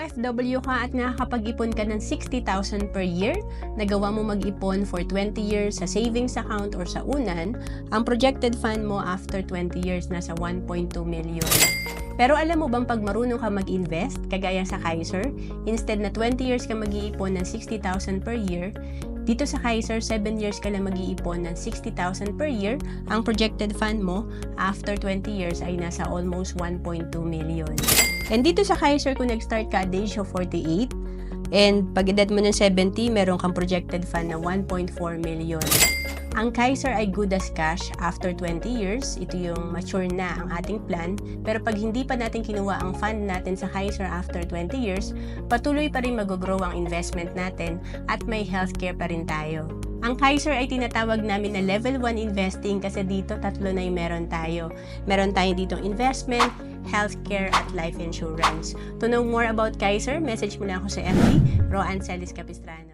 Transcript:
OFW ka at nakakapag-ipon ka ng 60,000 per year, nagawa mo mag-ipon for 20 years sa savings account or sa unan, ang projected fund mo after 20 years nasa 1.2 million. Pero alam mo bang pag marunong ka mag-invest, kagaya sa Kaiser, instead na 20 years ka mag-iipon ng 60,000 per year, dito sa Kaiser, 7 years ka lang mag-iipon ng 60,000 per year, ang projected fund mo after 20 years ay nasa almost 1.2 million. And dito sa Kaiser, kung nag-start ka at the age of 48, and pag edad mo ng 70, meron kang projected fund na 1.4 million. Ang Kaiser ay good as cash after 20 years. Ito yung mature na ang ating plan. Pero pag hindi pa natin kinuha ang fund natin sa Kaiser after 20 years, patuloy pa rin mag-grow ang investment natin at may healthcare pa rin tayo. Ang Kaiser ay tinatawag namin na level 1 investing kasi dito tatlo na yung meron tayo. Meron tayo ditong investment, healthcare, at life insurance. To know more about Kaiser, message mo na ako sa FB, Roan Celis Capistrano.